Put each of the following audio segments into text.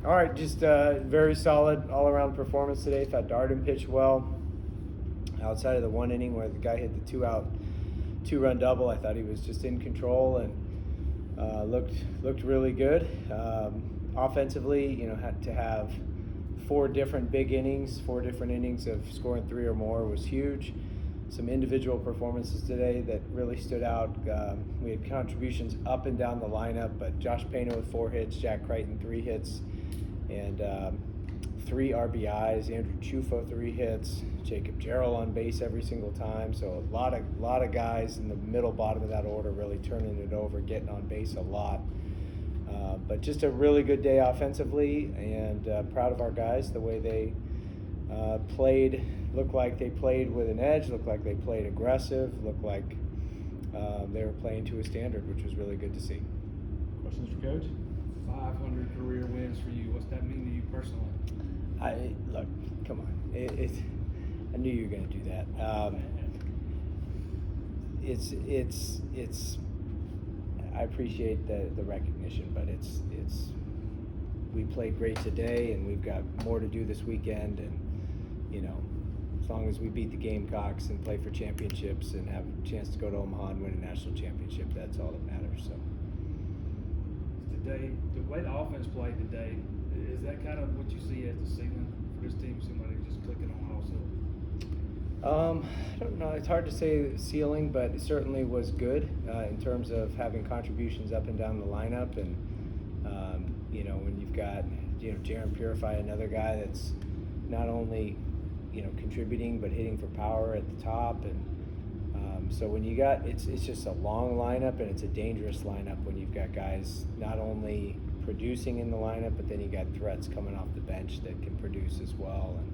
All right, just very solid all-around performance today. Thought Darden pitched well. Outside of the one inning where the guy hit the two-run double, I thought he was just in control and looked really good. Offensively, had to have four different innings of scoring three or more was huge. Some individual performances today that really stood out. We had contributions up and down the lineup, but Josh Pena with 4 hits, Jack Crichton 3 hits, and 3 RBIs. Andrew Chufo 3 hits, Jacob Jarrell on base every single time. So a lot of guys in the middle bottom of that order really turning it over, getting on base a lot. But just a really good day offensively, and proud of our guys, the way they played. Looked like they played with an edge, looked like they played aggressive, looked like they were playing to a standard, which was really good to see. Questions for Coach? 500 career wins for you. What's that mean to you personally? Look, come on. I knew you were going to do that. I appreciate the recognition, but we played great today, and we've got more to do this weekend, and as long as we beat the Gamecocks and play for championships and have a chance to go to Omaha and win a national championship, that's all that matters. So today, the way the offense played today, is that kind of what you see as the ceiling for this team? Somebody just clicking on all cylinders? I don't know. It's hard to say the ceiling, but it certainly was good in terms of having contributions up and down the lineup. And when you've got Jaron Purify, another guy that's not only contributing but hitting for power at the top, and so when you got it's just a long lineup, and it's a dangerous lineup when you've got guys not only producing in the lineup, but then you got threats coming off the bench that can produce as well. And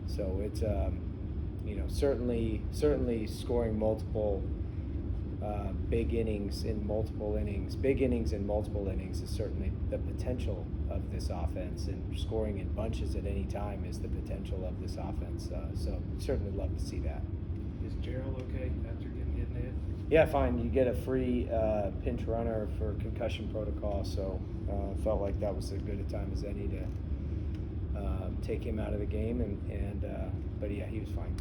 so it's certainly scoring multiple big innings in multiple innings. Big innings in multiple innings is certainly the potential of this offense, and scoring in bunches at any time is the potential of this offense. So certainly love to see that. Is Gerald okay after getting hit in the head? Yeah, fine. You get a free pinch runner for concussion protocol, so felt like that was as good a time as any to take him out of the game, but yeah, he was fine.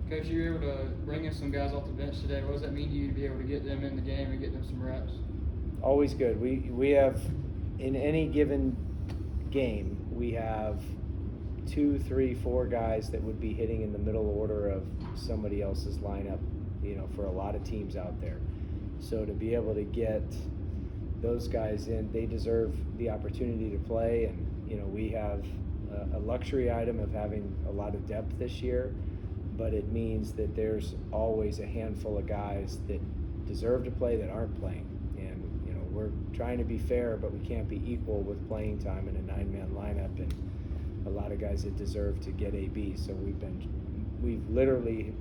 Coach, you were able to bring in some guys off the bench today. What does that mean to you to be able to get them in the game and get them some reps? Always good. We have, in any given game, we have 2, 3, 4 guys that would be hitting in the middle order of somebody else's lineup, for a lot of teams out there. So to be able to get those guys in, they deserve the opportunity to play. And, we have a luxury item of having a lot of depth this year, but it means that there's always a handful of guys that deserve to play that aren't playing. And, we're trying to be fair, but we can't be equal with playing time in a 9-man lineup, and a lot of guys that deserve to get AB. So we've literally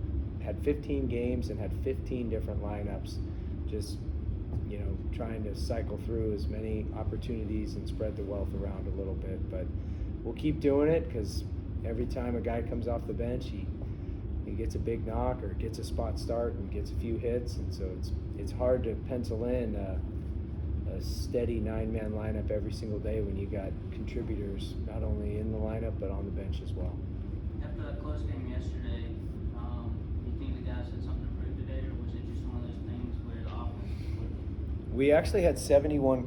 had 15 games and had 15 different lineups, just, trying to cycle through as many opportunities and spread the wealth around a little bit. But we'll keep doing it, because every time a guy comes off the bench, he gets a big knock or gets a spot start and gets a few hits, and so it's hard to pencil in a steady 9-man lineup every single day when you got contributors not only in the lineup but on the bench as well. After that close game yesterday, do you think the guys had something to prove today, or was it just one of those things where the offense was clicking? We actually had 71%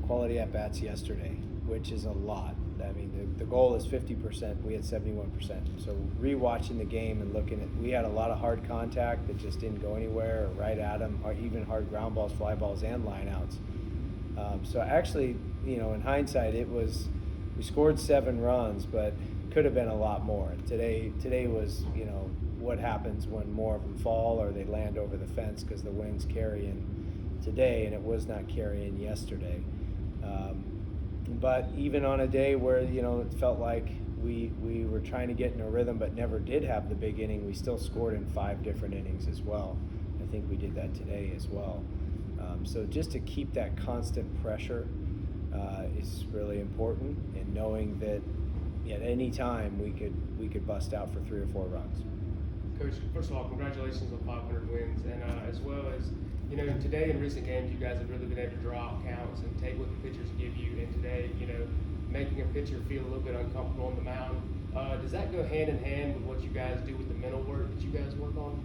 quality at bats yesterday, which is a lot. I mean, the goal is 50%. We had 71%. So rewatching the game and looking at, we had a lot of hard contact that just didn't go anywhere, or right at them, or even hard ground balls, fly balls, and lineouts. So actually, in hindsight, we scored 7 runs, but could have been a lot more. Today was, what happens when more of them fall or they land over the fence, because the wind's carrying today, and it was not carrying yesterday. But even on a day where, it felt like we were trying to get in a rhythm but never did have the big inning, we still scored in 5 different innings as well. I think we did that today as well. So just to keep that constant pressure is really important, and knowing that at any time we could bust out for 3 or 4 runs. Coach, first of all, congratulations on 500 wins, and as well as, today in recent games, you guys have really been able to draw out counts and take what the pitchers give you, and today yesterday, making a pitcher feel a little bit uncomfortable on the mound. Does that go hand in hand with what you guys do with the mental work that you guys work on?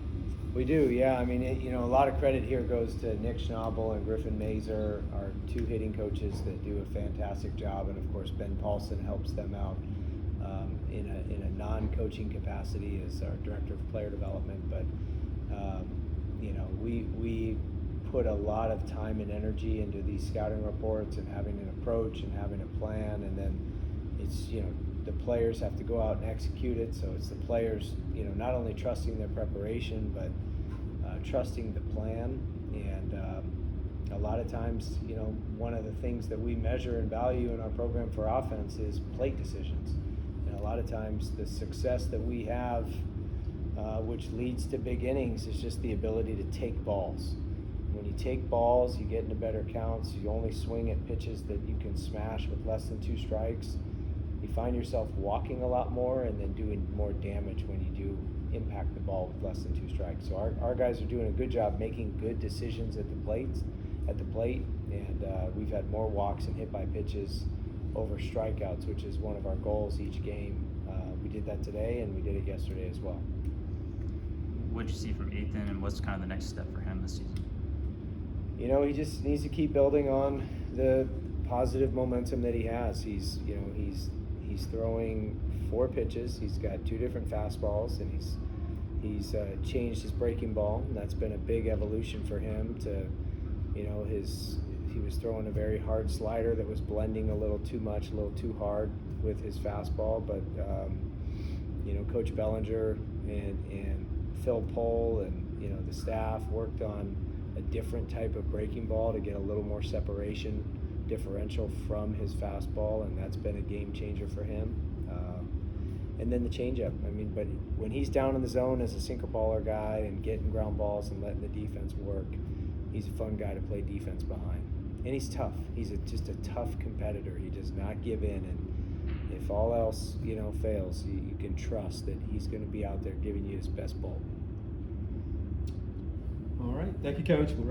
We do, yeah. I mean, a lot of credit here goes to Nick Schnabel and Griffin Mazer, our two hitting coaches that do a fantastic job, and of course Ben Paulson helps them out in a non-coaching capacity as our director of player development. But we put a lot of time and energy into these scouting reports and having an approach and having a plan, and then it's the players have to go out and execute it. So it's the players not only trusting their preparation but trusting the plan. And a lot of times one of the things that we measure and value in our program for offense is plate decisions, and a lot of times the success that we have which leads to big innings is just the ability to take balls. When you take balls, you get into better counts, you only swing at pitches that you can smash with less than 2 strikes. You find yourself walking a lot more and then doing more damage when you do impact the ball with less than 2 strikes. So our guys are doing a good job making good decisions at the plate, and we've had more walks and hit by pitches over strikeouts, which is one of our goals each game. We did that today, and we did it yesterday as well. What did you see from Ethan, and what's kind of the next step for him this season? He just needs to keep building on the positive momentum that he has. He's throwing 4 pitches. He's got 2 different fastballs, and he's changed his breaking ball, and that's been a big evolution for him. He was throwing a very hard slider that was blending a little too much, a little too hard with his fastball. But Coach Bellinger and Phil Pohl and the staff worked on a different type of breaking ball to get a little more separation differential from his fastball, and that's been a game changer for him. And then the changeup. But when he's down in the zone as a sinker baller guy and getting ground balls and letting the defense work, he's a fun guy to play defense behind. And he's tough. He's just a tough competitor. He does not give in, and if all else fails, you can trust that he's going to be out there giving you his best ball. All right, thank you, Coach. We'll wrap